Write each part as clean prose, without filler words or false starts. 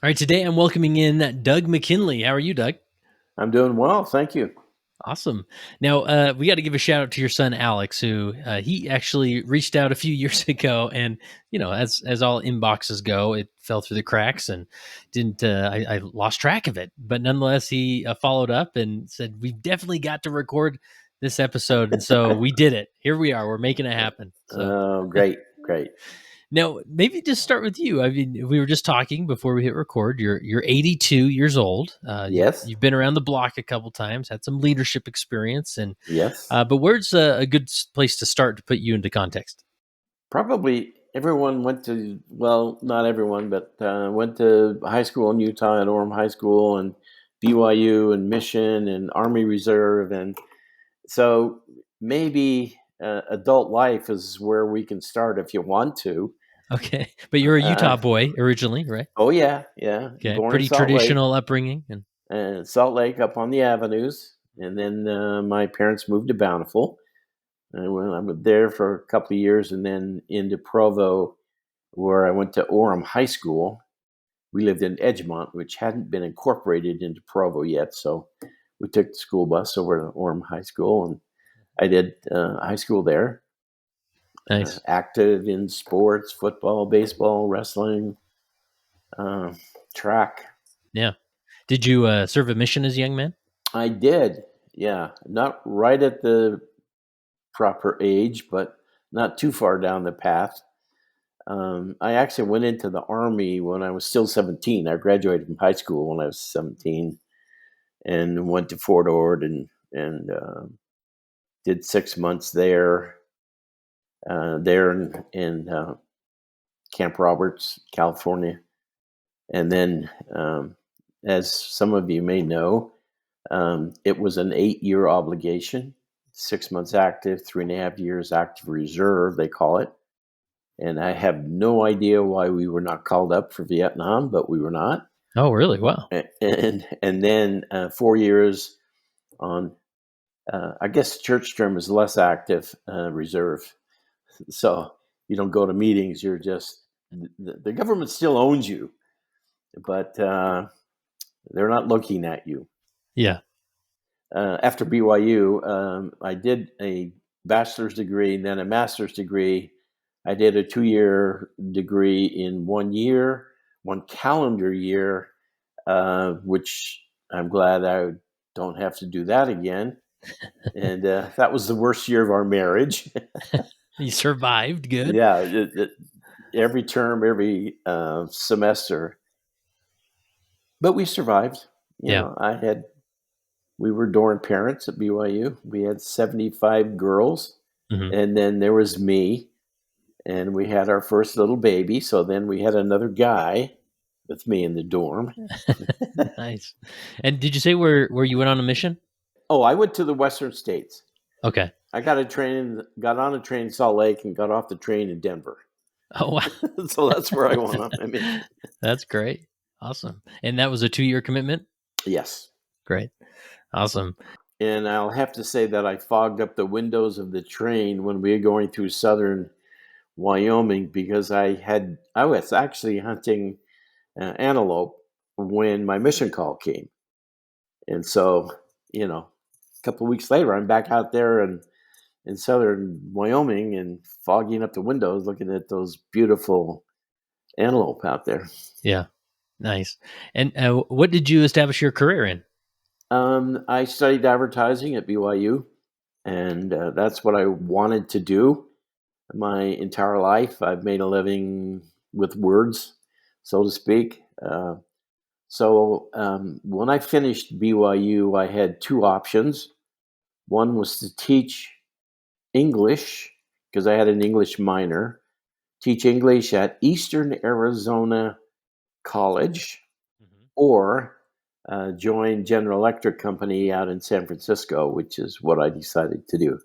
All right, today I'm welcoming in Doug McKinlay. How are you, Doug? I'm doing well, thank you. Awesome. Now, we got to give a shout out to your son Alex, who he actually reached out a few years ago, and as all inboxes go, it fell through the cracks and didn't. I lost track of it, but nonetheless, he followed up and said we've definitely got to record this episode, and so we did it. Here we are. We're making it happen. So. Oh, great, great. Now, maybe just start with you. I mean, we were just talking before we hit record. You're 82 years old. Yes, You've been around the block a couple times, had some leadership experience, and yes. but where's a good place to start to put you into context? Probably everyone went to, well, not everyone, but went to high school in Utah at Orem High School and BYU and Mission and Army Reserve. And so maybe adult life is where we can start if you want to. Okay, but you're a Uh, Utah boy originally, right? oh, yeah, yeah. Okay, Born in pretty Salt Lake. traditional upbringing, and Salt Lake up on the avenues. And then my parents moved to Bountiful. I was there for a couple of years and then into Provo, where I went to Orem High School. We lived in Edgemont, which hadn't been incorporated into Provo yet. So we took the school bus over to Orem High School, and I did high school there. nice. Active in sports, football, baseball, wrestling, uh, track. Yeah. Did you serve a mission as a young man? I did, yeah. Not right at the proper age, but not too far down the path. I actually went into the Army when I was still 17. I graduated from high school when I was 17 and went to Fort Ord and did 6 months there in Camp Roberts, California. And then, as some of you may know, it was an 8-year obligation, 6 months active, 3.5 years active reserve, they call it. And I have no idea why we were not called up for Vietnam, but we were not. Oh, really? Wow. And then 4 years on, I guess church term is less active reserve. So you don't go to meetings. You're just the government still owns you, but they're not looking at you. Yeah. After BYU, I did a bachelor's degree and then a master's degree. I did a 2-year degree in 1 year, one calendar year, which I'm glad I don't have to do that again. And that was the worst year of our marriage. You survived. Good. Yeah, every term, every semester, but we survived. You Yeah. know, we were dorm parents at BYU. We had 75 girls, Hmm. and then there was me, and we had our first little baby. So then we had another guy with me in the dorm. Nice. And did you say where you went on a mission? Oh, I went to the Western States. Okay. I got on a train in Salt Lake and got off the train in Denver. Oh, wow. So that's where I went on my mission. That's great. Awesome. And that was a 2-year commitment? Yes. Great. Awesome. And I'll have to say that I fogged up the windows of the train when we were going through southern Wyoming because I was actually hunting antelope when my mission call came. And so, a couple of weeks later, I'm back out there in southern Wyoming and fogging up the windows, looking at those beautiful antelope out there. Yeah. Nice. And what did you establish your career in? I studied advertising at BYU, and that's what I wanted to do my entire life. I've made a living with words, so to speak. So when I finished BYU, I had two options. One was to teach English, because I had an English minor, teach English at Eastern Arizona College, Mhm. or join General Electric Company out in San Francisco, which is what I decided to do.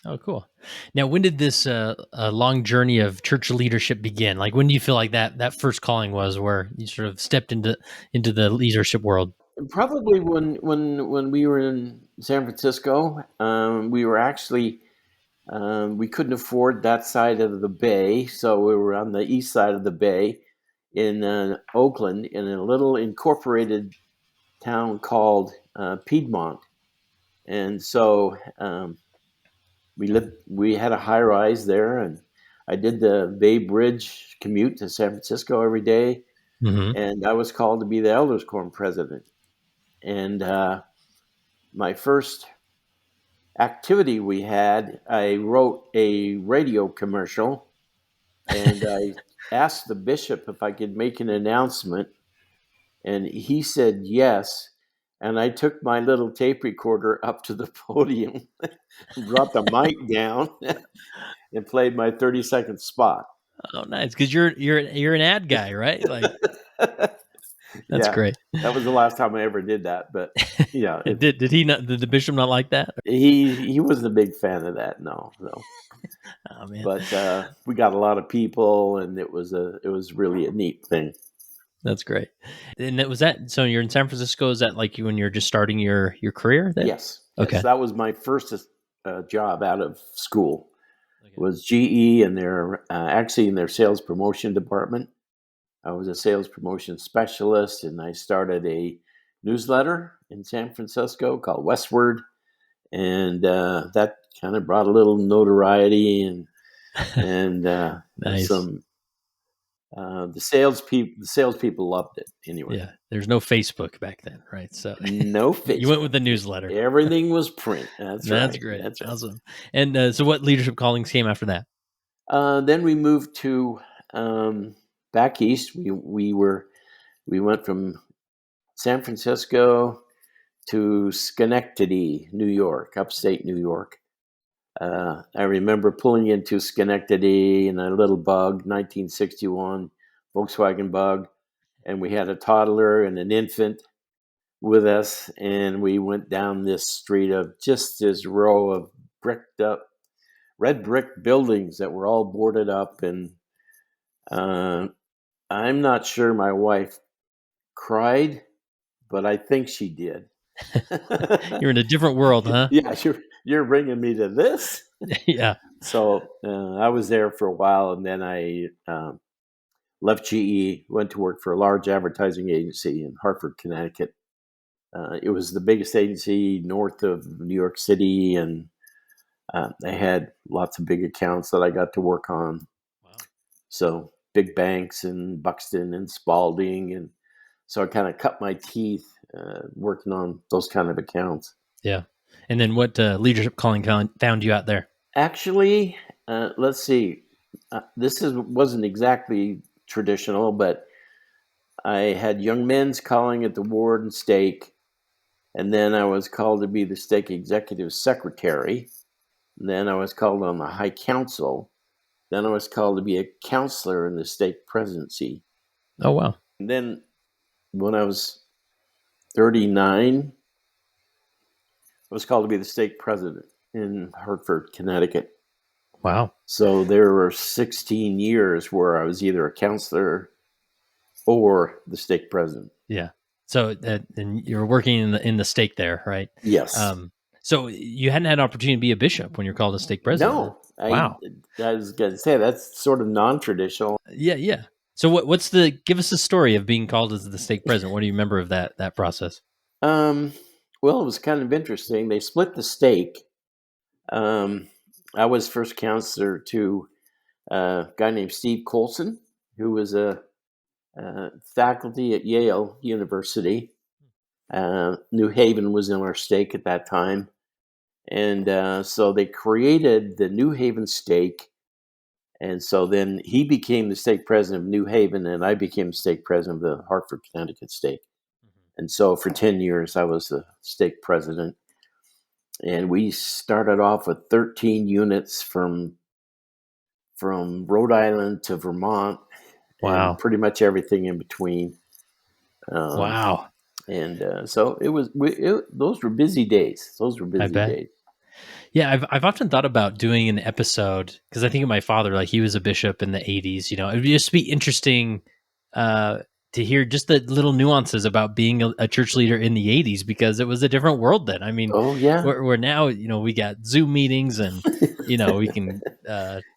Oh, cool. Now, when did this long journey of church leadership begin? Like, when do you feel like that first calling was, where you sort of stepped into the leadership world? Probably when we were in San Francisco, we were actually we couldn't afford that side of the bay, so we were on the east side of the bay, in Oakland in a little incorporated town called Piedmont. And so we had a high rise there, and I did the Bay Bridge commute to San Francisco every day, Hmm. and I was called to be the Elders Quorum president. And my first activity we had, I wrote a radio commercial, and I asked the bishop if I could make an announcement, and he said yes. And I took my little tape recorder up to the podium, brought the mic down, and played my 30-second spot. Oh, nice. Because you're an ad guy, right? Like, that's Yeah, great. that was the last time I ever did that. But yeah, Did he not? Did the bishop not like that? he wasn't a big fan of that. No. Oh man, But we got a lot of people, and it was really a neat thing. that's great. And was that so? You're in San Francisco. Is that like you when you're just starting your career there? Yes, Okay. that was my first job out of school. Okay. Was GE, and they're actually in their sales promotion department. I was a sales promotion specialist, and I started a newsletter in San Francisco called Westward, and that kind of brought a little notoriety and Nice. some. The salespeople loved it anyway. Yeah. There's no Facebook back then, right? So No Facebook. you went with the newsletter. Everything was print. That's right. Great. That's right. Awesome. And so, what leadership callings came after that? Then we moved to back east. We went from San Francisco to Schenectady, New York, upstate New York. I remember pulling into Schenectady in a little Bug, 1961 Volkswagen Bug, and we had a toddler and an infant with us, and we went down this street of just this row of bricked up red brick buildings that were all boarded up, and I'm not sure my wife cried, but I think she did. You're in a different world, huh? Yeah, you're bringing me to this. Yeah. So I was there for a while, and then I left GE, went to work for a large advertising agency in Hartford, Connecticut. It was the biggest agency north of New York City, and they had lots of big accounts that I got to work on. Wow. So big banks and Buxton and Spalding, and so I kind of cut my teeth working on those kind of accounts. Yeah. And then what leadership calling found you out there? Actually, let's see. This wasn't exactly traditional, but I had young men's calling at the ward and stake, and then I was called to be the stake executive secretary. And then I was called on the high council. Then I was called to be a counselor in the stake presidency. Oh wow! And then when I was 39, I was called to be the stake president in Hartford, Connecticut. Wow! So there were 16 years where I was either a counselor or the stake president. Yeah. So and you're working in the stake there, right? Yes. So you hadn't had an opportunity to be a bishop when you're called a stake president. No. Wow. I was going to say that's sort of non-traditional. Yeah, yeah. So give us a story of being called as the stake president. What do you remember of that process? Well, it was kind of interesting. They split the stake. I was first counselor to a guy named Steve Colson, who was a faculty at Yale University. New Haven was in our stake at that time. And so they created the New Haven stake. And so then he became the stake president of New Haven, and I became stake president of the Hartford, Connecticut stake. And so for 10 years, I was the stake president. And we started off with 13 units from Rhode Island to Vermont. Wow. And pretty much everything in between. Wow. And so those were busy days. Days. Yeah, I've often thought about doing an episode because I think of my father, like he was a bishop in the 80s. You know, it'd just be interesting to hear just the little nuances about being a church leader in the 80s because it was a different world then. I mean, oh yeah, we're now, we got Zoom meetings and we can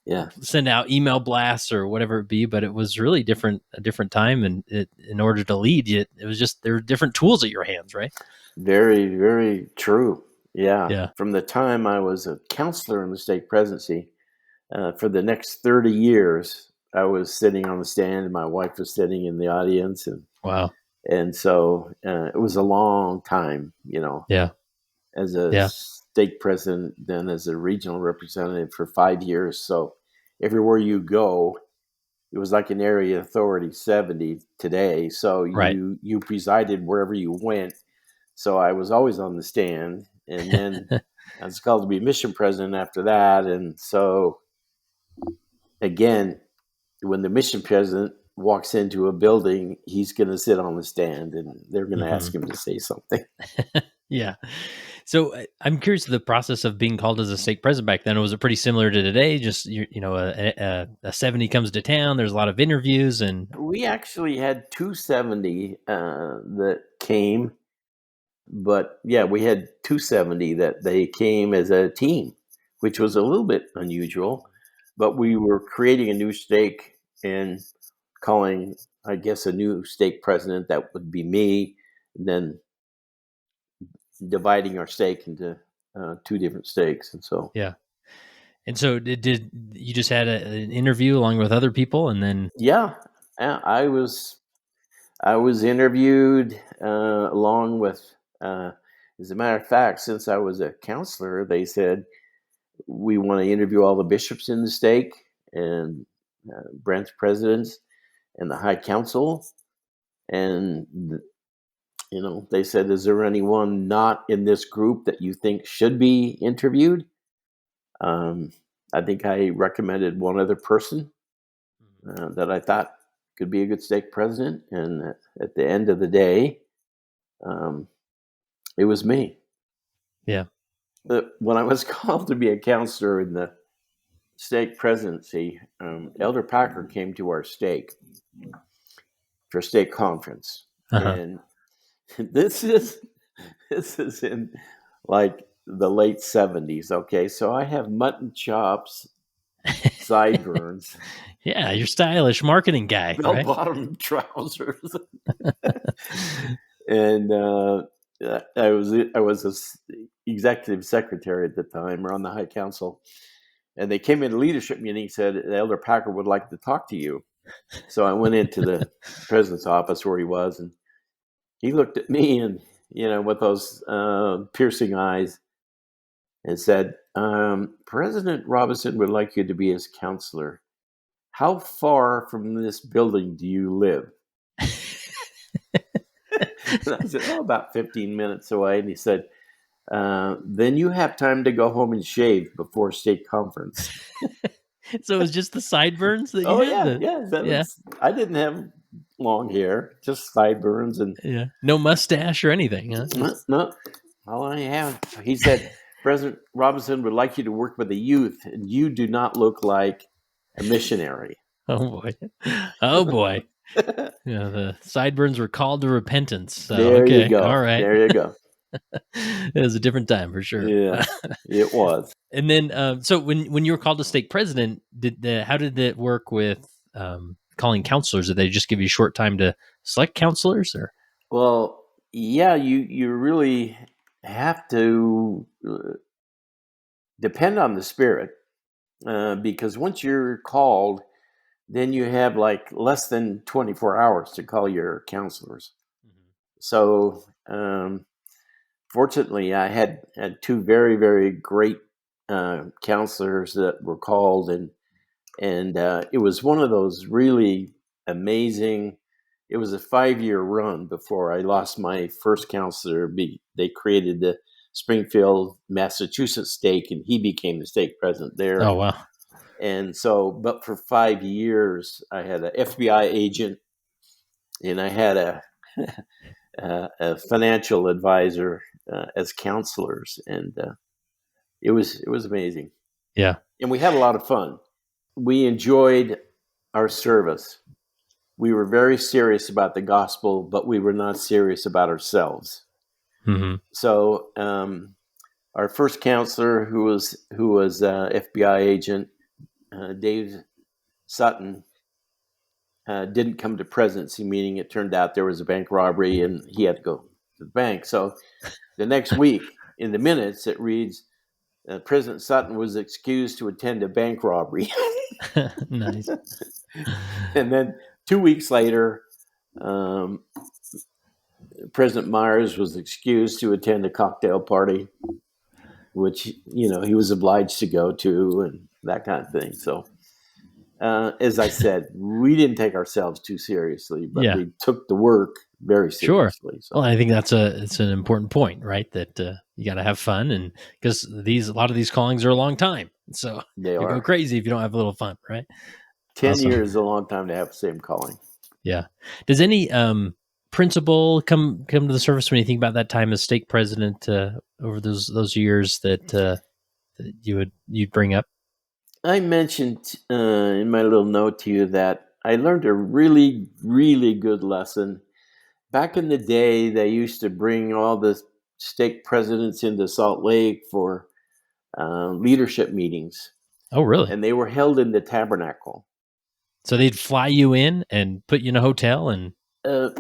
Yeah, send out email blasts or whatever it be, but it was really a different time. And in order to lead it was just, there were different tools at your hands, right? very, very true. Yeah. Yeah. From the time I was a counselor in the stake presidency, for the next 30 years, I was sitting on the stand and my wife was sitting in the audience. Wow. And so it was a long time, Yeah. as a Yeah. stake president, then as a regional representative for 5 years. So everywhere you go, it was like an area authority 70 today. So Right. you presided wherever you went. So I was always on the stand, and then I was called to be mission president after that. And so again, when the mission president walks into a building, he's going to sit on the stand, and they're going to Hmm. ask him to say something. Yeah. So I'm curious, the process of being called as a stake president back then, was it pretty similar to today? Just a 70 comes to town. There's a lot of interviews and We actually had 270 that came, but yeah, we had 270 that they came as a team, which was a little bit unusual. But we were creating a new stake and calling, I guess, a new stake president. That would be me, and then dividing our stake into two different stakes. And so, yeah. And so did you just had an interview along with other people, and then yeah, I was interviewed along with. As a matter of fact, since I was a counselor, they said we want to interview all the bishops in the stake and branch presidents and the high council. And they said, "Is there anyone not in this group that you think should be interviewed?" Um, I think I recommended one other person that I thought could be a good stake president, and at the end of the day, um, it was me. yeah. When I was called to be a counselor in the stake presidency, Elder Packer came to our stake for stake conference, Uh-huh. and this is this is in like the late 70s. Okay, so I have mutton chops, sideburns, Yeah, you're stylish marketing guy, bell right? bottom trousers, and I was executive secretary at the time, or on the High Council, and they came in a leadership meeting. Said Elder Packer would like to talk to you. So I went into the president's office where he was, and he looked at me and with those piercing eyes and said, "President Robinson would like you to be his counselor. How far from this building do you live?" And I said, "Oh, about 15 minutes away." And he said, "Then you have time to go home and shave before state conference." So it was just the sideburns that you Oh had? yeah, yeah. Yeah. I didn't have long hair, just sideburns, and Yeah. No mustache or anything, huh? no, Just no, all I have. He said, "President Robinson would like you to work with the youth, and you do not look like a missionary." oh boy. Oh boy. Yeah, the sideburns were called to repentance. So There you okay. All go. right. There you go. It was a different time for sure. Yeah, it was. And then, so when you were called to stake president, how did it work with calling counselors? Did they just give you a short time to select counselors, or? Well, yeah, you really have to depend on the Spirit, because once you're called, then you have like less than 24 hours to call your counselors. So, fortunately, I had two very, very great counselors that were called, and it was one of those really amazing. It was a 5-year run before I lost my first counselor. They created the Springfield, Massachusetts stake, and he became the stake president there. Oh wow. And so, but for 5 years, I had an FBI agent, and I had a financial advisor as counselors, and it was amazing, Yeah. and we had a lot of fun. We enjoyed our service. We were very serious about the gospel, but we were not serious about ourselves. Hmm. So our first counselor, who was FBI agent Dave Sutton, didn't come to presidency meeting. It turned out there was a bank robbery, and he had to go to the bank. So the next week, in the minutes, it reads, President Sutton was excused to attend a bank robbery. Nice. And then 2 weeks later, President Myers was excused to attend a cocktail party, which, he was obliged to go to, and that kind of thing. So, as I said, we didn't take ourselves too seriously, but Yeah. we took the work very Sure. seriously. So, Well, I think it's an important point, right? That you got to have fun, and because a lot of these callings are a long time, so they you'll go are. crazy if you don't have a little fun, right? 10 Awesome. years is a long time to have the same calling. Yeah. Does any principle come to the surface when you think about that time as stake president over those years that you'd bring up? I mentioned in my little note to you that I learned a really, really good lesson. Back in the day, they used to bring all the stake presidents into Salt Lake for leadership meetings, Oh, really? and they were held in the Tabernacle. So they'd fly you in and put you in a hotel, and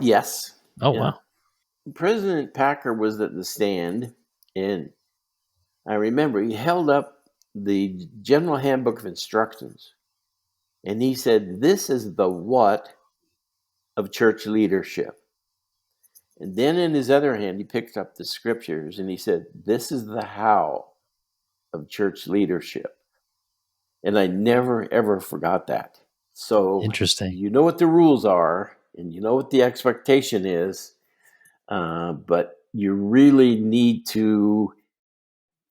Yes. oh, Yeah. wow. President Packer was at the stand, and I remember he held up the General Handbook of Instructions, and he said, "This is the what of church leadership." And then in his other hand, he picked up the scriptures and he said, "This is the how of church leadership." And I never, ever forgot that. So Interesting. you know what the rules are and you know what the expectation is, but you really need to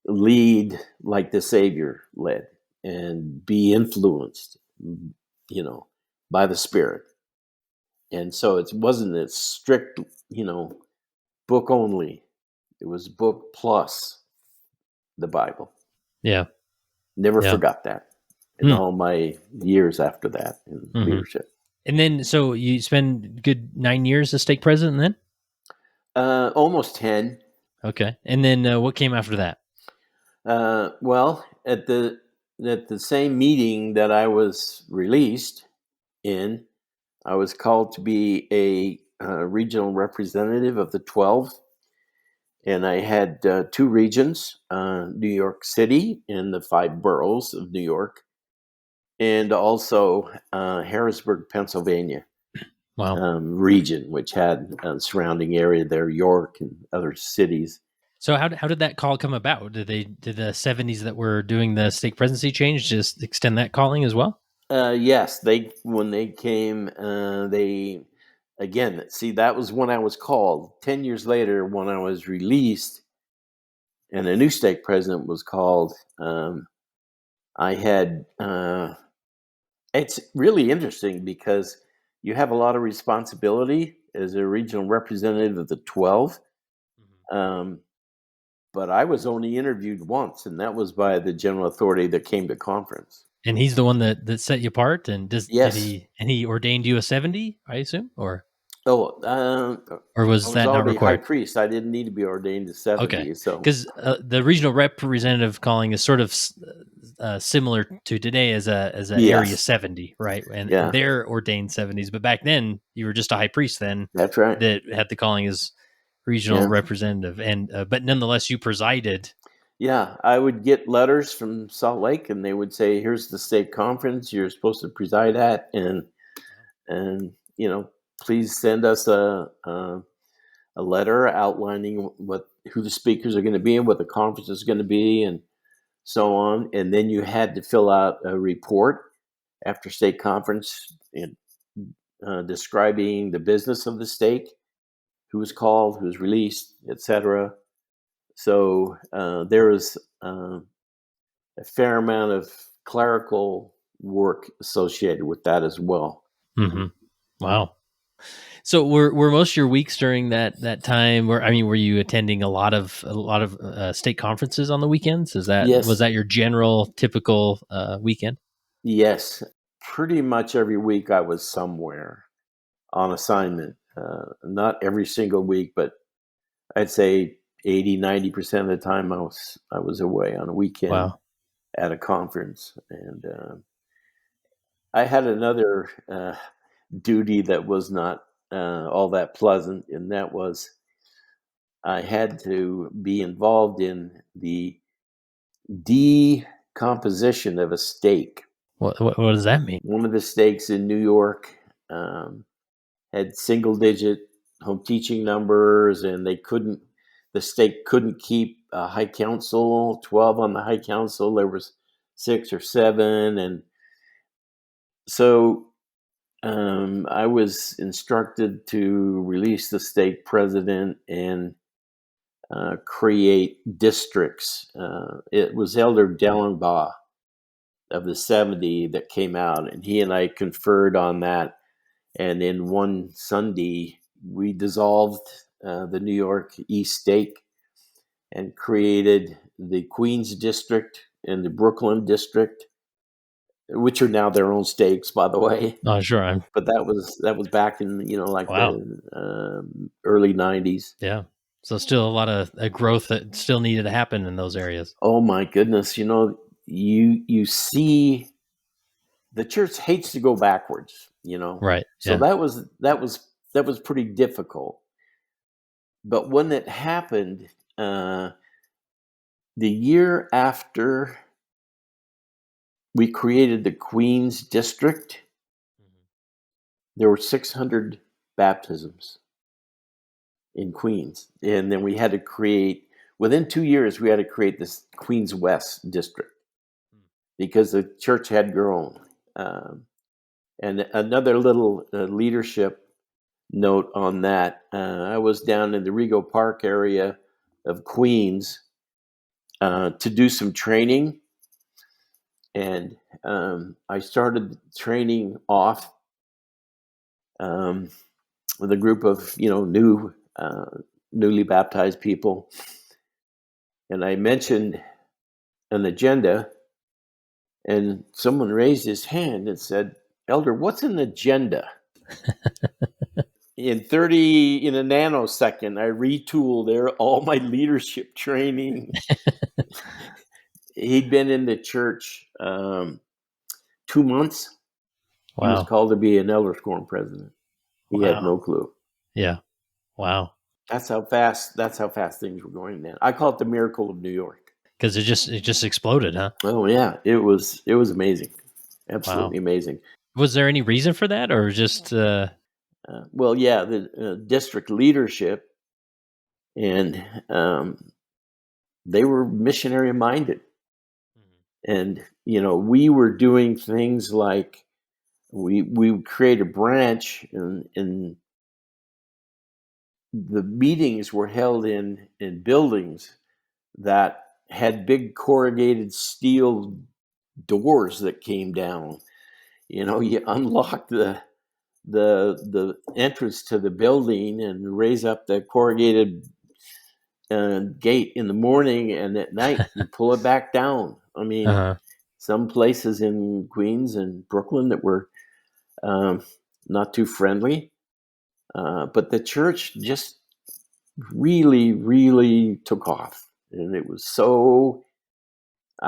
lead like the Savior led and be influenced, by the Spirit. And so it wasn't a strict, book only. It was book plus the Bible. Yeah. Never Yeah. forgot that in Hmm. all my years after that in Hmm. leadership. And then, so you spend good 9 years as stake president then? Almost 10. Okay. And then what came after that? Well, at the same meeting that I was released in, I was called to be a regional representative of the 12. And I had two regions, New York City and the 5 boroughs of New York, and also Harrisburg, Pennsylvania Wow. region, which had a surrounding area there, York and other cities. So how did that call come about? Did the 70s that were doing the stake presidency change just extend that calling as well? Yes, when they came, they again see that was when I was called. 10 years later, when I was released, and a new stake president was called. I had. It's really interesting because you have a lot of responsibility as a regional representative of the 12. Mhm. Um, but I was only interviewed once, and that was by the general authority that came to conference. And he's the one that set you apart, and Yes. he ordained you a 70, I assume, Oh, or I was was that not already high required? priest. I didn't need to be ordained to Okay, 70. So, because the regional representative calling is sort of similar to today as a area yes. 70, right? And Yeah, they're ordained 70s, but back then you were just a high priest then that's right. that had the calling as regional Yeah. representative, and but nonetheless you presided. Yeah. I would get letters from Salt Lake, and they would say, "Here's the state conference you're supposed to preside at. And, please send us a letter outlining who the speakers are going to be and what the conference is going to be and so on." And then you had to fill out a report after state conference and describing the business of the stake, who was called, who was released, etc. So there was a fair amount of clerical work associated with that as well. Hmm. Wow. So were most of your weeks during that time? Were you attending a lot of state conferences on the weekends? Was Yes, that your general typical weekend? yes. Pretty much every week I was somewhere on assignment. Not every single week, but I'd say 80-90% of the time I was away on a weekend Wow. at a conference. And I had another duty that was not all that pleasant, and that was I had to be involved in the decomposition of a stake. What does that mean? One of the stakes in New York had single digit home teaching numbers, and the stake couldn't keep a high council, 12 on the high council. There was 6 or 7. And so I was instructed to release the stake president and create districts. It was Elder Dellenbaugh of the 70 that came out, and he and I conferred on that. And in one Sunday, we dissolved the New York East Stake and created the Queens District and the Brooklyn District, which are now their own stakes, by the way. Oh, sure. But that was back in like Wow. the early 90s. Yeah. So still a lot of growth that still needed to happen in those areas. Oh my goodness! You see, the church hates to go backwards. Right. So Yeah. that was pretty difficult. But when it happened, the year after we created the Queens District, there were 600 baptisms in Queens. And then we had to within 2 years, we had to create this Queens West District because the church had grown. And another little leadership note on that, I was down in the Rego Park area of Queens to do some training. And I started training off with a group of newly baptized people, and I mentioned an agenda, and someone raised his hand and said, "Elder, what's an agenda?" In a nanosecond, I retooled all my leadership training. He'd been in the church 2 months. He was Wow. called to be an elder quorum president. He had Wow. no clue. Yeah. Wow. That's how fast things were going then. I call it the miracle of New York. Because it just exploded, huh? Oh yeah, it was amazing, Wow. absolutely amazing. Was there any reason for that, or just? Well, yeah, the district leadership, and they were missionary minded, and we were doing things like we would create a branch, and the meetings were held in buildings that had big corrugated steel doors that came down. You unlock the entrance to the building and raise up the corrugated gate in the morning, and at night you pull it back down. I mean, Uh-huh. some places in Queens and Brooklyn that were not too friendly, but the church just really, really took off, and I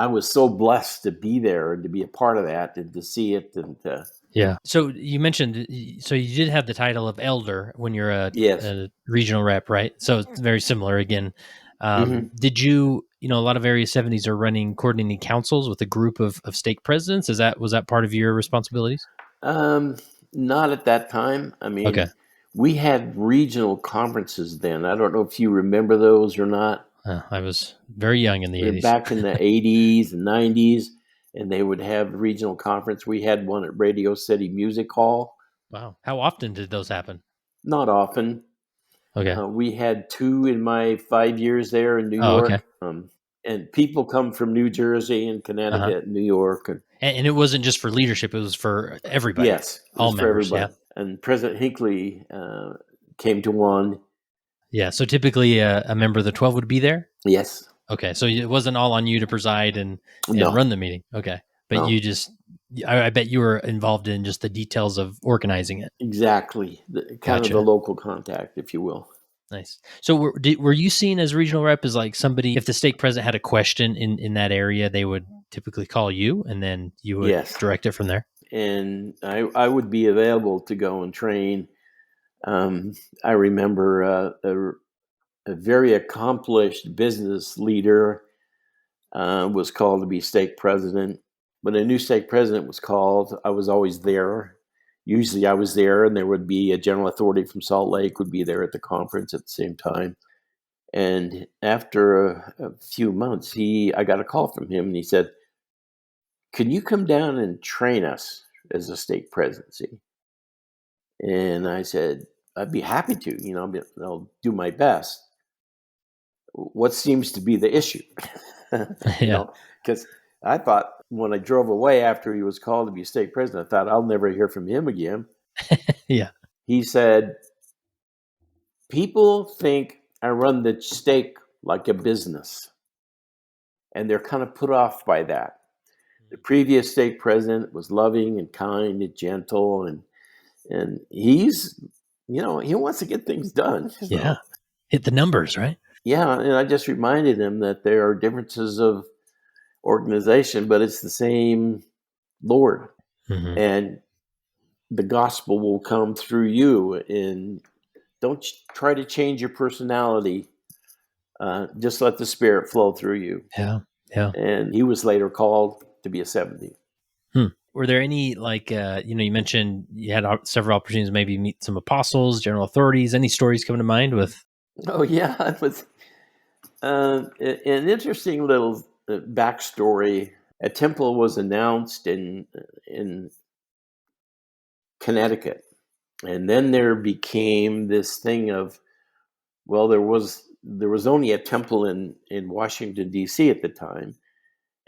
was so blessed to be there and to be a part of that and to see it. And Yeah. So you mentioned, so you did have the title of elder when you're yes. a regional rep, right? So it's very similar again. Mm-hmm. Did you, a lot of area 70s are running coordinating councils with a group of stake presidents. Was that part of your responsibilities? Not at that time. I Okay. mean, we had regional conferences then. I don't know if you remember those or not. I was very young in the 80s. Back in the 80s and 90s, and they would have regional conference. We had one at Radio City Music Hall. Wow. How often did those happen? Not often. Okay. We had 2 in my 5 years there in New Oh, okay. York. And people come from New Jersey and Uh-huh. Connecticut and New York. And it wasn't just for leadership; it was for everybody, Yes, it all was for members. Yeah. everybody. And President Hinckley came to one. Yeah. So typically, a member of the 12 would be there. Yes. Okay, so it wasn't all on you to preside and No. run the meeting. Okay, but No. you just, I bet you were involved in just the details of organizing it. Exactly. Kind of Gotcha. the local contact, if you will. Nice. So were you seen as regional rep as like somebody, if the stake president had a question in that area, they would typically call you and then you would Yes, direct it from there? and I would be available to go and train. I remember a very accomplished business leader was called to be stake president. When a new stake president was called, I was always there. Usually I was there, and there would be a general authority from Salt Lake would be there at the conference at the same time. And after a few months, I got a call from him, and he said, "Can you come down and train us as a stake presidency?" And I said, "I'd be happy to. I'll do my best. What seems to be the issue?" you Yeah. know, because I thought when I drove away after he was called to be state president, I thought I'll never hear from him again. Yeah. He said, "People think I run the stake like a business, and they're kind of put off by that. The previous stake president was loving and kind and gentle, and he's, he wants to get things done." Yeah. So Hit the numbers, right? yeah, and I just reminded him that there are differences of organization, but it's the same Lord, Hmm. and the gospel will come through you. And don't try to change your personality. Just let the Spirit flow through you. Yeah. Yeah. And he was later called to be a 70. Were there any like you mentioned you had several opportunities to maybe meet some apostles, general authorities? Any stories coming to mind with? Oh yeah, it was an interesting little backstory. A temple was announced in Connecticut, and then there became this thing of, well, there was only a temple in Washington D.C. at the time,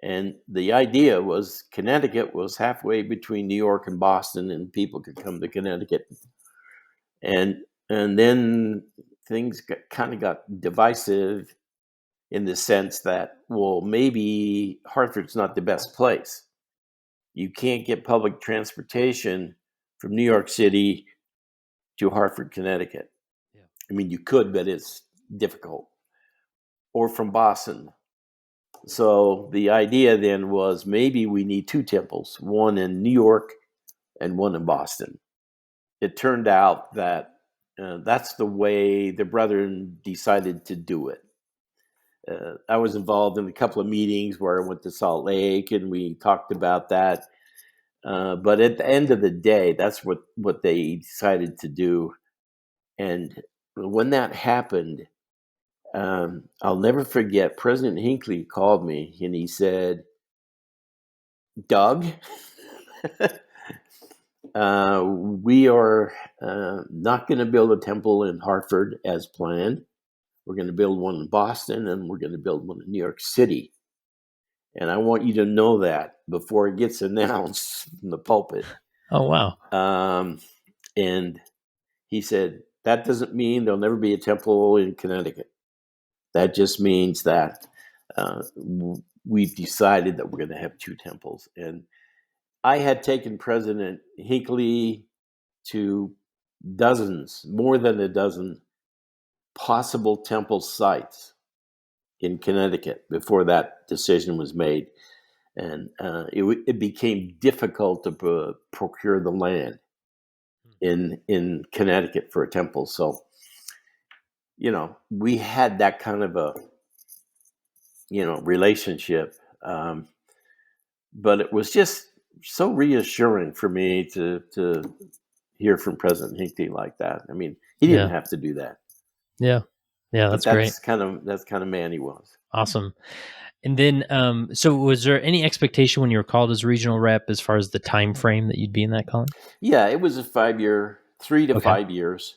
and the idea was Connecticut was halfway between New York and Boston, and people could come to Connecticut, and then things kind of got divisive in the sense that, well, maybe Hartford's not the best place. You can't get public transportation from New York City to Hartford, Connecticut. Yeah. I mean, you could, but it's difficult. Or from Boston. So the idea then was maybe we need two temples, one in New York and one in Boston. It turned out that that's the way the brethren decided to do it. I was involved in a couple of meetings where I went to Salt Lake and we talked about that. But at the end of the day, that's what they decided to do. And when that happened, I'll never forget. President Hinckley called me and he said, "Doug, we are not going to build a temple in Hartford as planned. We're going to build one in Boston and we're going to build one in New York City. And I want you to know that before it gets announced from the pulpit." Oh wow. And he said, "That doesn't mean there'll never be a temple in Connecticut. That just means that we've decided that we're going to have two temples." And I had taken President Hinckley to dozens, more than a dozen possible temple sites in Connecticut before that decision was made. And it became difficult to procure the land in Connecticut for a temple. So, we had that kind of a, relationship. But it was just so reassuring for me to hear from President Hinckley like that. I mean, he didn't Yeah. have to do that, Yeah. Yeah. but That's great. that's kind of man he was. Awesome. And then, so was there any expectation when you were called as regional rep as far as the time frame that you'd be in that calling? Yeah, it was a 5 year, 3 to 5 years,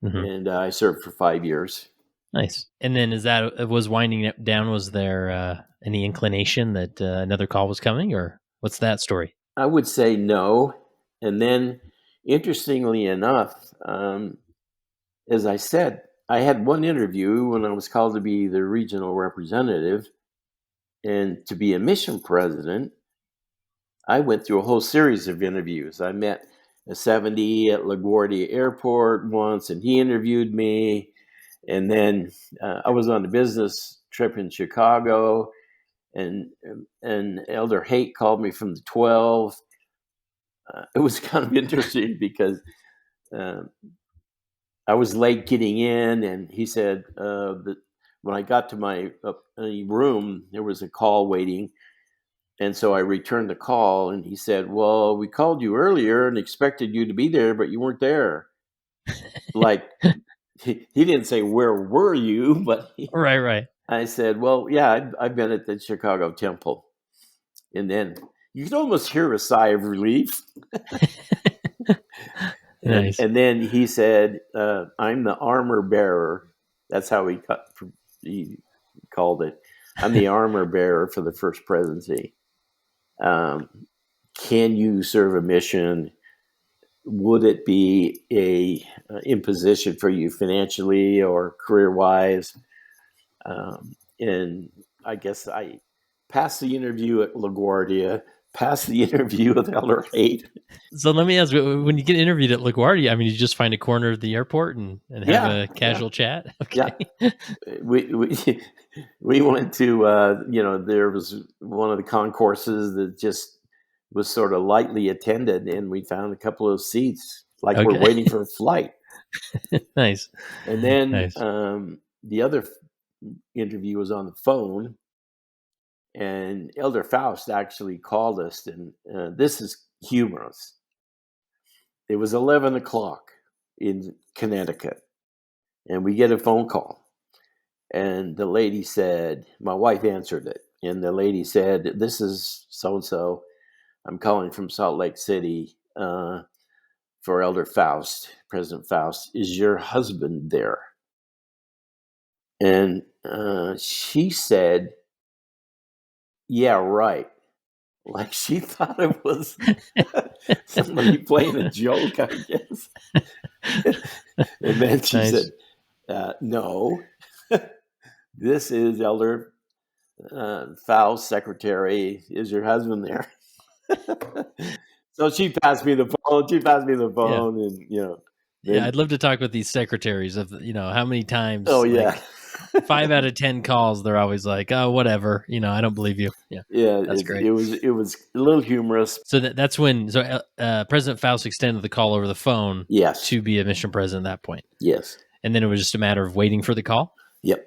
Okay. and I served for 5 years. Nice. And then as that was winding it down, was there any inclination that another call was coming, or what's that story? I would say no. And then, interestingly enough, as I said, I had one interview when I was called to be the regional representative and to be a mission president. I went through a whole series of interviews. I met a 70 at LaGuardia Airport once, and he interviewed me. And then I was on a business trip in Chicago, and Elder Haight called me from the 12. It was kind of interesting because I was late getting in, and he said that when I got to my room, there was a call waiting. And so I returned the call, and he said, "Well, we called you earlier and expected you to be there, but you weren't there." Like, he didn't say, "Where were you?" But Right. I said, "Well, yeah, I've been at the Chicago Temple." And then you could almost hear a sigh of relief. Nice. And then he said, "I'm the armor bearer." That's how he called it. "I'm the armor bearer for the first presidency. Can you serve a mission? Would it be a imposition for you financially or career-wise?" And I guess I passed the interview at LaGuardia, passed the interview with Elder Haight. So let me ask, when you get interviewed at LaGuardia, I mean, you just find a corner of the airport and have Yeah, a casual chat? yeah. Okay. We we went to there was one of the concourses that just was sort of lightly attended, and we found a couple of seats like we're Okay. waiting for a flight. Nice. And then Nice. the other interview was on the phone, and Elder Faust actually called us, and this is humorous. It was 11 o'clock in Connecticut, and we get a phone call. And the lady said, my wife answered it, and the lady said, "This is so-and-so. I'm calling from Salt Lake City for Elder Faust, President Faust. Is your husband there?" And she said, "Yeah, right." Like she thought it was somebody playing a joke, I guess. And then she Nice. said, "No, this is Elder Faust, secretary. Is your husband there?" So she passed me the phone. Yeah. And Yeah, then I'd love to talk with these secretaries of, how many oh times, yeah, like 5 out of 10 calls, they're always like, "Oh, whatever, I don't believe you." Yeah, yeah. that's great. It was a little humorous. So that's when President Faust extended the call over the phone Yes, to be a mission president at that point. yes, And then it was just a matter of waiting for the call? yep.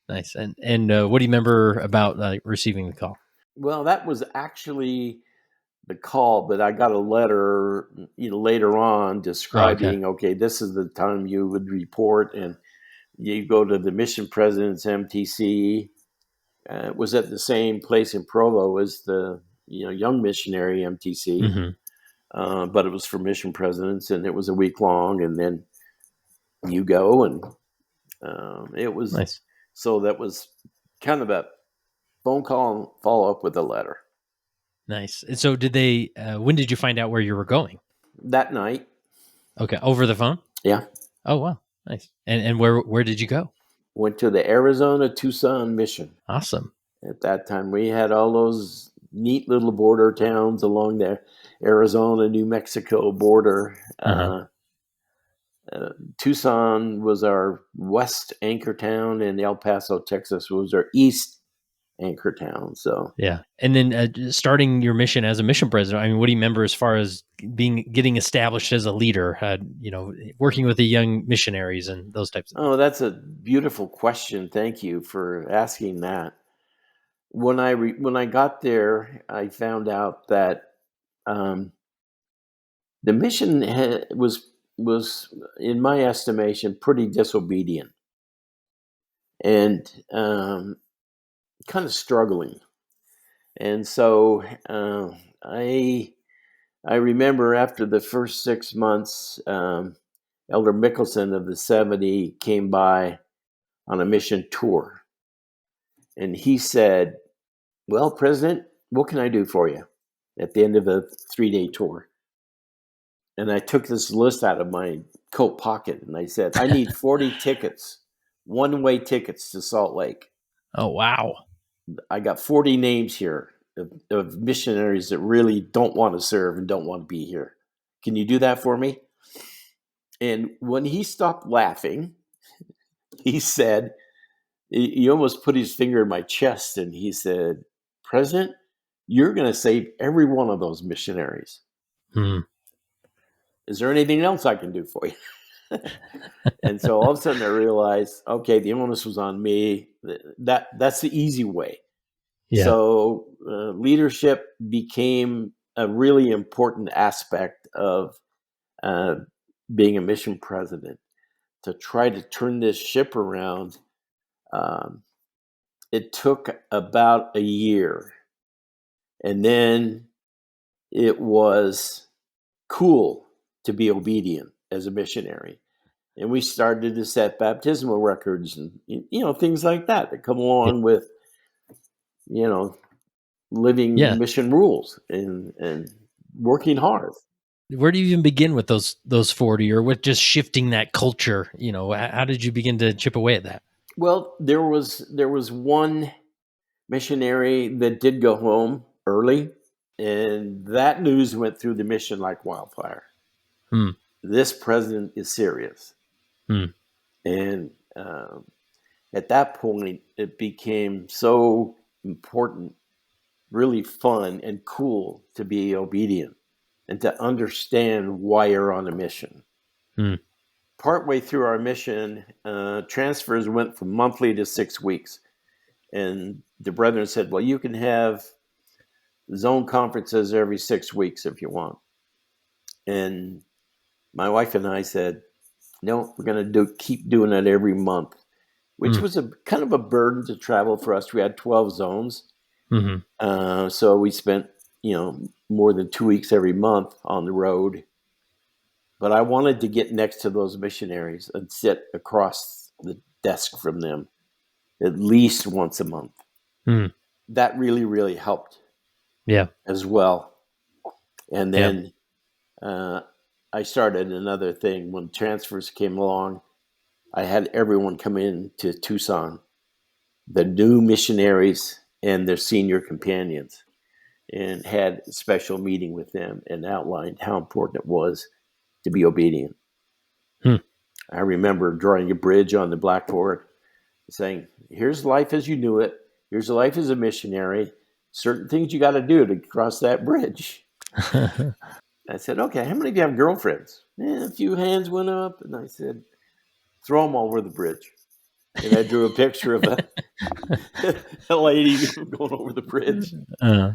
Nice. And what do you remember about, receiving the call? Well, that was actually the call, but I got a letter, later on Oh, okay. describing, okay, this is the time you would report, and you go to the mission president's MTC. It was at the same place in Provo as the young missionary MTC, Mhm. but it was for mission presidents, and it was a week long, and then you go, and it was Nice. so that was kind of a phone call and follow up with a letter Nice. And so did they when did you find out where you were going? that night. Okay, over the phone? Yeah, Oh, wow. Nice. And where did you go? went to the Arizona Tucson mission. Awesome. At that time, we had all those neat little border towns along the Arizona New Mexico border. Uh-huh. Tucson was our west anchor town, and El Paso, Texas was our east anchor town. So, Yeah. And then starting your mission as a mission president, I mean, what do you remember as far as getting established as a leader, working with the young missionaries and those types of things? oh, that's a beautiful question. Thank you for asking that. When I got there, I found out that um, the mission was, in my estimation, pretty disobedient and kind of struggling. And so I remember after the first 6 months, Elder Mickelson of the 70 came by on a mission tour, and he said, "Well, President, what can I do for you?" At the end of a 3-day tour. And I took this list out of my coat pocket, and I said, "I need 40 tickets, one-way tickets to Salt Lake. Oh, wow. I got 40 names here of missionaries that really don't want to serve and don't want to be here. Can you do that for me?" And when he stopped laughing, he said, he almost put his finger in my chest, and he said, "President, you're going to save every one of those missionaries. Hmm. Is there anything else I can do for you?" And so all of a sudden I realized, okay, the onus was on me. That's the easy way. Yeah. So leadership became a really important aspect of uh, being a mission president, to try to turn this ship around. Um, it took about a year, and then it was cool to be obedient as a missionary. And we started to set baptismal records and things like that come Yeah. along with you know living Yeah. mission rules and working hard. Where do you even begin with those 40, or with just shifting that culture? How did you begin to chip away at that? Well, there was one missionary that did go home early, and that news went through the mission like wildfire. Hmm. This president is serious. Hmm. And at that point, it became so important, really fun and cool to be obedient and to understand why you're on a mission. Hmm. Partway through our mission, transfers went from monthly to 6 weeks. And the brethren said, well, you can have zone conferences every 6 weeks if you want. And my wife and I said, no, we're going to keep doing it every month, which Hmm. was a kind of a burden to travel for us. We had 12 zones. Hmm. So we spent, more than 2 weeks every month on the road. But I wanted to get next to those missionaries and sit across the desk from them at least once a month. Hmm. That really, really helped Yeah. as well. And Yeah. then I started another thing when transfers came along. I had everyone come in to Tucson, the new missionaries and their senior companions, and had a special meeting with them and outlined how important it was to be obedient. Hmm. I remember drawing a bridge on the blackboard saying, here's life as you knew it. Here's life as a missionary. Certain things you got to do to cross that bridge. I said, okay, how many of you have girlfriends? A few hands went up. And I said, throw them all over the bridge. And I drew a picture of a lady going over the bridge. uh,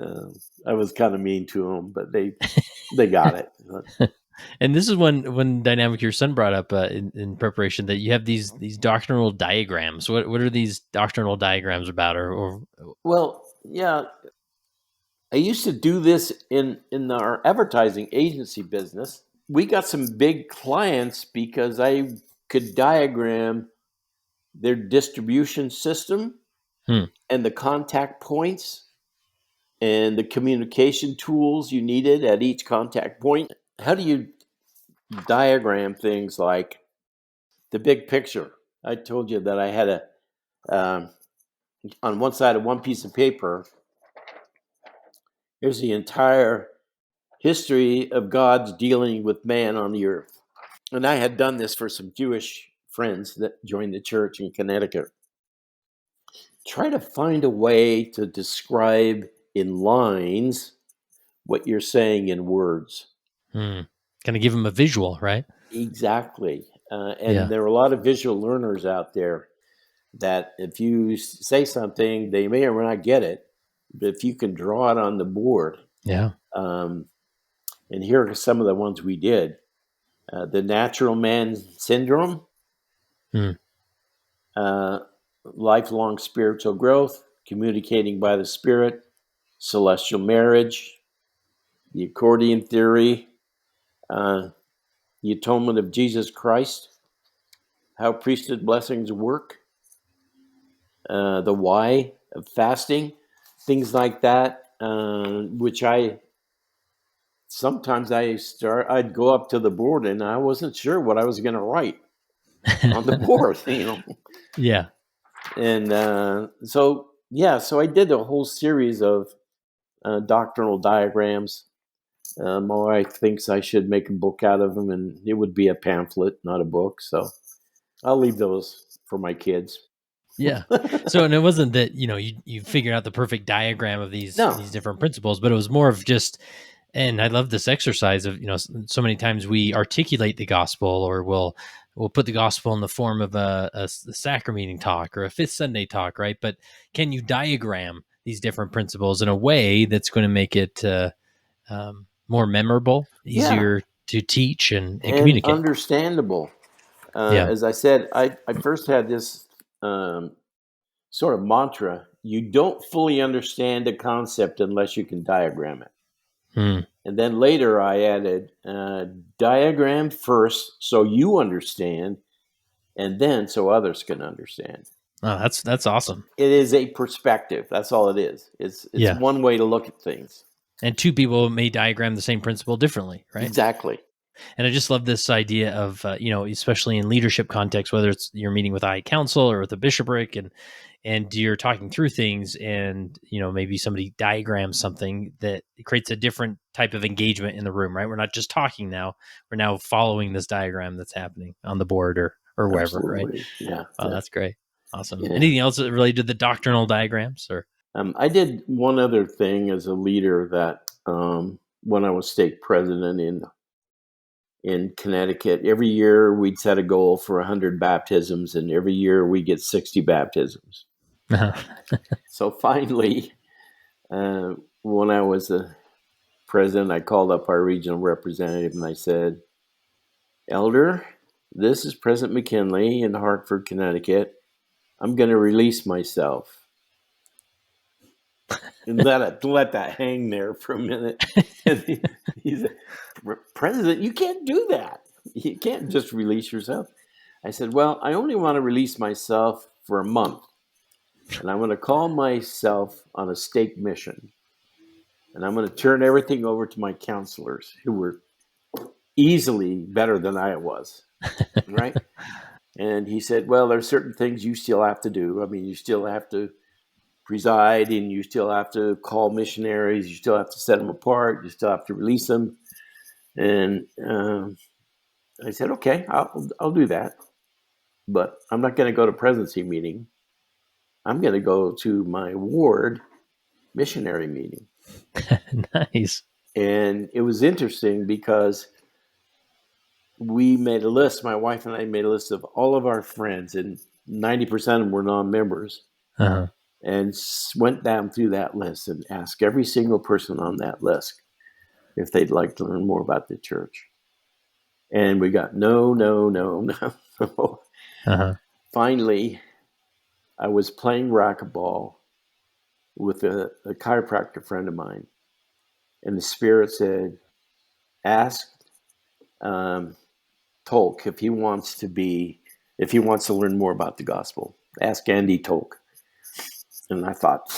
Uh, I was kind of mean to them, but they got it. and this is one dynamic your son brought up in preparation, that you have these doctrinal diagrams. What are these doctrinal diagrams about? Or Well, yeah, I used to do this in our advertising agency business. We got some big clients because I could diagram their distribution system Hmm. and the contact points and the communication tools you needed at each contact point. How do you diagram things like the big picture? I told you that I had um, on one side of one piece of paper, here's the entire history of God's dealing with man on the earth. And I had done this for some Jewish friends that joined the church in Connecticut. Try to find a way to describe in lines what you're saying in words. Hmm. Kind of give them a visual, right? Exactly. And Yeah. there are a lot of visual learners out there that if you say something, they may or may not get it, but if you can draw it on the board, Yeah. um, and here are some of the ones we did. The natural man syndrome, Hmm. uh, lifelong spiritual growth, communicating by the Spirit, celestial marriage, the accordion theory, uh, the atonement of Jesus Christ, how priesthood blessings work, the why of fasting, things like that, which I'd go up to the board and I wasn't sure what I was going to write on the board, Yeah. And so I did a whole series of doctrinal diagrams. My wife thinks I should make a book out of them, and it would be a pamphlet, not a book. So I'll leave those for my kids. Yeah. So, and it wasn't that, you figured out the perfect diagram of these No. different principles, but it was more of just, and I love this exercise of, so many times we articulate the gospel, or we'll put the gospel in the form of a sacrament meeting talk or a Fifth Sunday talk, right? But can you diagram these different principles in a way that's going to make it more memorable, Yeah, easier to teach and and communicate? understandable. Yeah. As I said, I first had this um, sort of mantra: you don't fully understand a concept unless you can diagram it. Hmm. And then later I added diagram first so you understand, and then so others can understand. Oh, that's awesome. It is a perspective. That's all it is. It's Yeah. one way to look at things. And two people may diagram the same principle differently, right? Exactly. And I just love this idea of, especially in leadership context, whether it's you're meeting with council or with a bishopric, and you're talking through things, and maybe somebody diagrams something that creates a different type of engagement in the room, right? We're not just talking now; we're now following this diagram that's happening on the board or wherever, right? Absolutely. Yeah. Oh, that's great, awesome. Yeah. Anything else related to the doctrinal diagrams, or? I did one other thing as a leader that when I was stake president in Connecticut, every year we'd set a goal for 100 baptisms, and every year we get 60 baptisms. So finally, when I was a president, I called up our regional representative and I said, Elder, this is President McKinlay in Hartford, Connecticut. I'm going to release myself. And let that hang there for a minute. And he said, President, you can't do that. You can't just release yourself. I said, well, I only want to release myself for a month. And I'm going to call myself on a stake mission. And I'm going to turn everything over to my counselors, who were easily better than I was. Right? And he said, well, there's certain things you still have to do. I mean, you still have to preside, and you still have to call missionaries. You still have to set them apart. You still have to release them. And I said, okay, I'll do that. But I'm not going to go to presidency meeting. I'm going to go to my ward missionary meeting. Nice. And it was interesting because we made a list. My wife and I made a list of all of our friends, and 90% of them were non-members. Uh-huh. And went down through that list and asked every single person on that list if they'd like to learn more about the church. And we got no. Uh-huh. Finally, I was playing racquetball with a chiropractor friend of mine, and the Spirit said, ask Tolk if he wants to learn more about the gospel. Ask Andy Tolk. And I thought,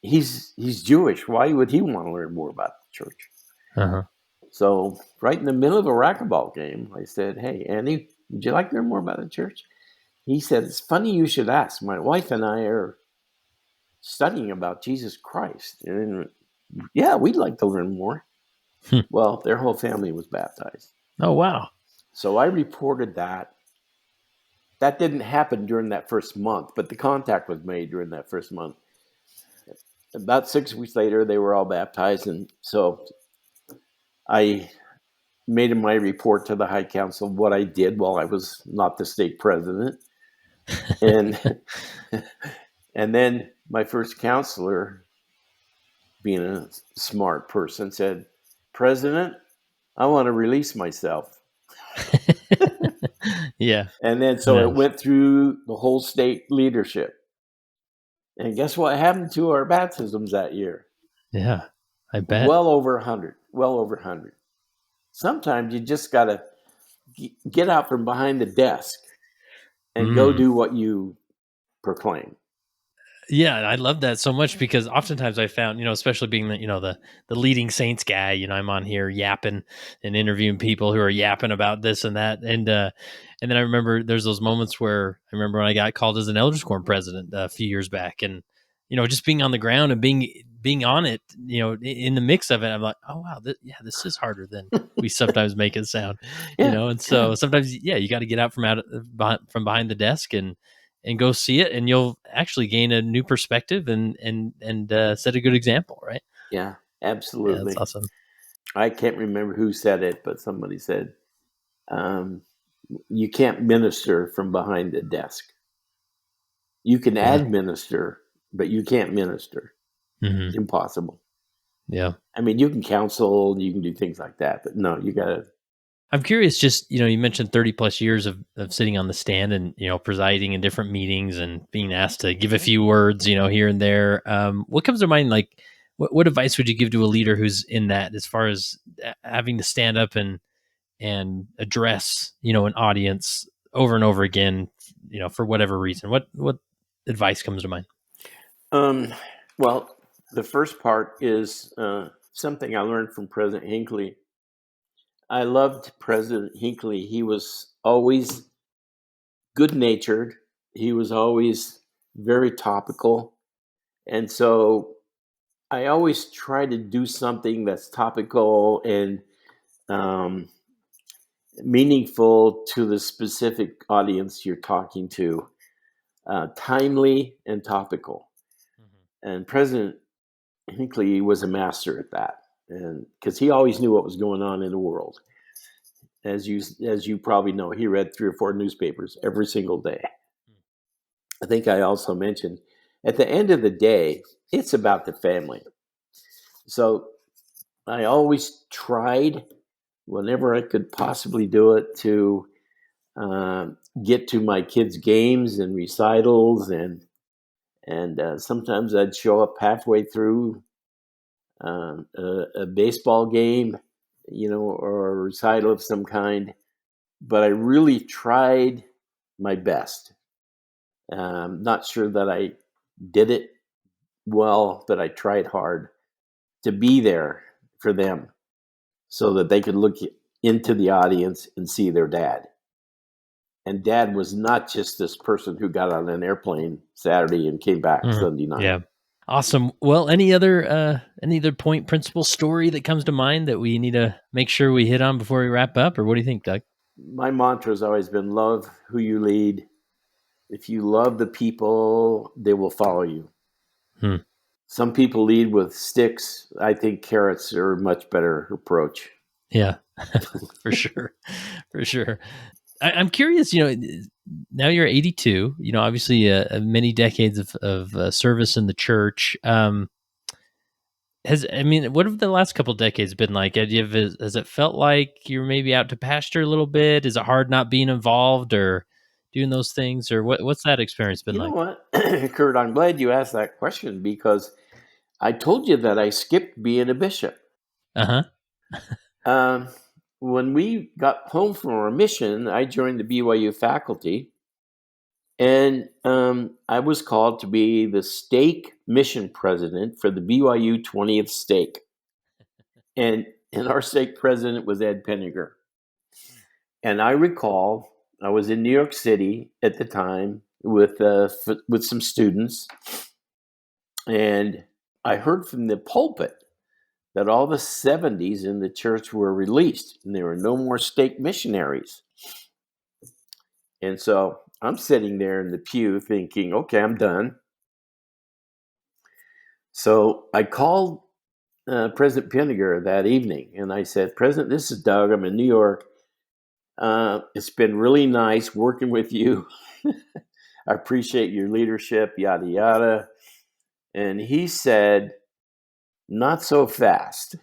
he's Jewish. Why would he want to learn more about the church? Uh-huh. So right in the middle of a racquetball game, I said, hey, Andy, would you like to learn more about the church? He said, it's funny you should ask. My wife and I are studying about Jesus Christ. And yeah, we'd like to learn more. Well, their whole family was baptized. Oh, wow. So I reported that. That didn't happen during that first month, but the contact was made during that first month. About 6 weeks later, they were all baptized. And so I made my report to the High Council what I did while I was not the stake president. And and then my first counselor, being a smart person, said, President, I want to release myself. Yeah. And then so it went through the whole state leadership. And guess what happened to our baptisms that year? Yeah, I bet. Well over 100. Well over 100. Sometimes you just got to get out from behind the desk and go do what you proclaim. Yeah, I love that so much, because oftentimes I found, especially being the leading saints guy, I'm on here yapping and interviewing people who are yapping about this and that, and then I remember there's those moments where I remember when I got called as an elders quorum president a few years back, and just being on the ground and being being on it, in the mix of it, I'm like, oh wow, this is harder than we sometimes make it sound, Yeah, and yeah, so sometimes, yeah, you got to get out from behind the desk and go see it, and you'll actually gain a new perspective and set a good example, right? yeah, Yeah, that's absolutely. awesome. I can't remember who said it, but somebody said, um, "You can't minister from behind the desk. You can Yeah. administer, but you can't minister. Hmm. Impossible." Yeah. I mean, you can counsel, you can do things like that, but no, you gotta. I'm curious, just, you mentioned 30 plus years of sitting on the stand and, presiding in different meetings and being asked to give a few words, here and there. What comes to mind? Like, what advice would you give to a leader who's in that, as far as having to stand up and address, an audience over and over again, for whatever reason? What advice comes to mind? Um, well, the first part is something I learned from President Hinckley. I loved President Hinckley. He was always good natured. He was always very topical. And so I always try to do something that's topical and um, meaningful to the specific audience you're talking to, timely and topical. And President Hinckley was a master at that, and because he always knew what was going on in the world. As you probably know, he read 3 or 4 newspapers every single day. I think I also mentioned at the end of the day, it's about the family. So I always tried, whenever I could possibly do it, to uh, get to my kids' games and recitals, and sometimes I'd show up halfway through a baseball game, or a recital of some kind. But I really tried my best. Not sure that I did it well, but I tried hard to be there for them so that they could look into the audience and see their dad. And dad was not just this person who got on an airplane Saturday and came back Mhm. Sunday night. Yeah. Awesome. Well, any other point, principle, story that comes to mind that we need to make sure we hit on before we wrap up, or what do you think, Doug? My mantra has always been love who you lead. If you love the people, they will follow you. Hmm. Some people lead with sticks. I think carrots are a much better approach. Yeah, for sure, for sure. I'm curious. Now you're 82. Obviously, many decades of service in the church. What have the last couple decades been like? Has it felt like you're maybe out to pasture a little bit? Is it hard not being involved or doing those things, or what's that experience been You know like? what, Kurt? I'm glad you asked that question because I told you that I skipped being a bishop. Uh huh. Um, when we got home from our mission, I joined the BYU faculty, and I was called to be the stake mission president for the BYU 20th stake. And our stake president was Ed Penninger. And I recall I was in New York City at the time with some students, and I heard from the pulpit that all the 70s in the church were released and there were no more stake missionaries. And so I'm sitting there in the pew thinking, okay, I'm done. So I called President Penninger that evening and I said, President, this is Doug. I'm in New York. It's been really nice working with you. I appreciate your leadership, yada, yada. And he said, not so fast.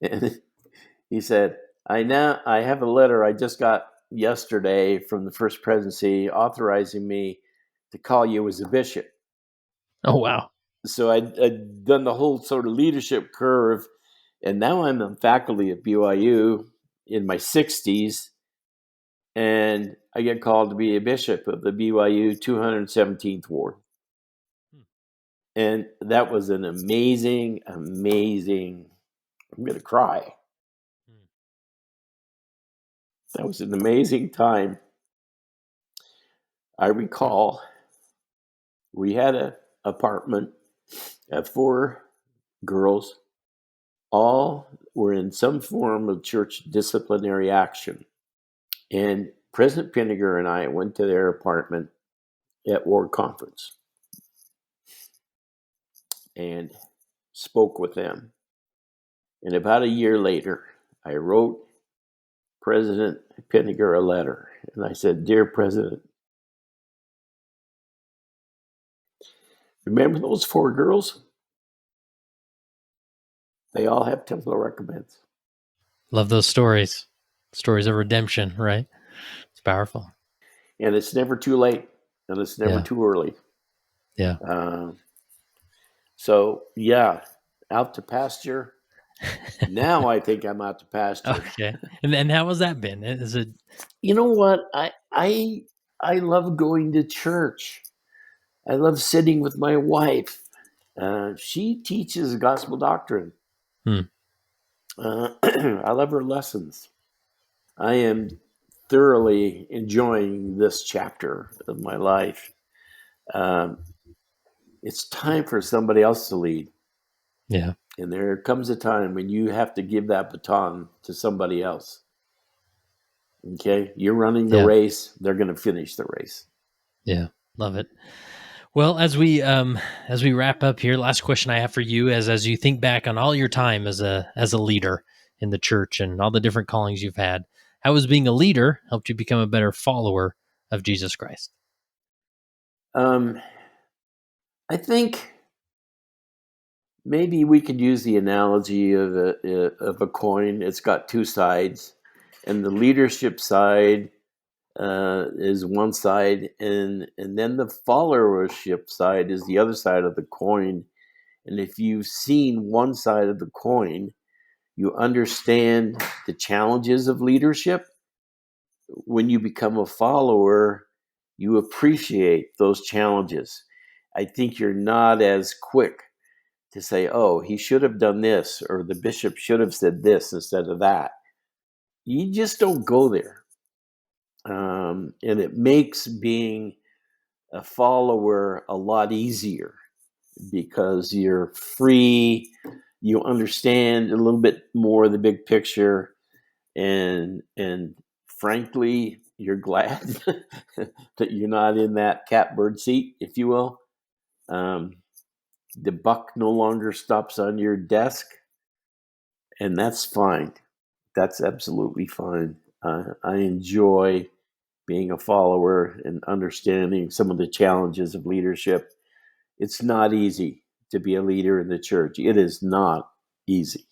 And he said, I have a letter I just got yesterday from the First Presidency authorizing me to call you as a bishop. Oh wow. So I'd done the whole sort of leadership curve, and now I'm on faculty at BYU in my 60s, and I get called to be a bishop of the BYU 217th Ward. And that was an amazing, amazing, I'm going to cry. That was an amazing time. I recall we had an apartment I have 4 girls. All were in some form of church disciplinary action. And President Pinniger and I went to their apartment at Ward Conference and spoke with them. And about a year later, I wrote President Pinniger a letter. And I said, "Dear President, remember those 4 girls? They all have temple recommends. Love those stories. Stories of redemption, right? It's powerful. And it's never too late, and it's never Yeah. too early." Yeah. So, yeah, out to pasture. Now I think I'm out to pasture. Okay. And then how has that been? Is it You know what? I love going to church. I love sitting with my wife. She teaches gospel doctrine. Hmm. I love her lessons. I am thoroughly enjoying this chapter of my life. It's time for somebody else to lead. Yeah. And there comes a time when you have to give that baton to somebody else. Okay? You're running the Yeah. race. They're going to finish the race. Yeah. Love it. Well, as we wrap up here, last question I have for you is, as you think back on all your time as a leader in the church and all the different callings you've had, how has being a leader helped you become a better follower of Jesus Christ? I think maybe we could use the analogy of a coin. It's got 2 sides, and the leadership side is one side, and then the followership side is the other side of the coin. And if you've seen one side of the coin, you understand the challenges of leadership. When you become a follower, you appreciate those challenges. I think you're not as quick to say, "Oh, he should have done this," or "the bishop should have said this instead of that." You just don't go there. And it makes being a follower a lot easier because you're free, you understand a little bit more of the big picture, and frankly, you're glad that you're not in that catbird seat, if you will. The buck no longer stops on your desk, and that's fine. That's absolutely fine. I enjoy being a follower and understanding some of the challenges of leadership. It's not easy to be a leader in the church. It is not easy.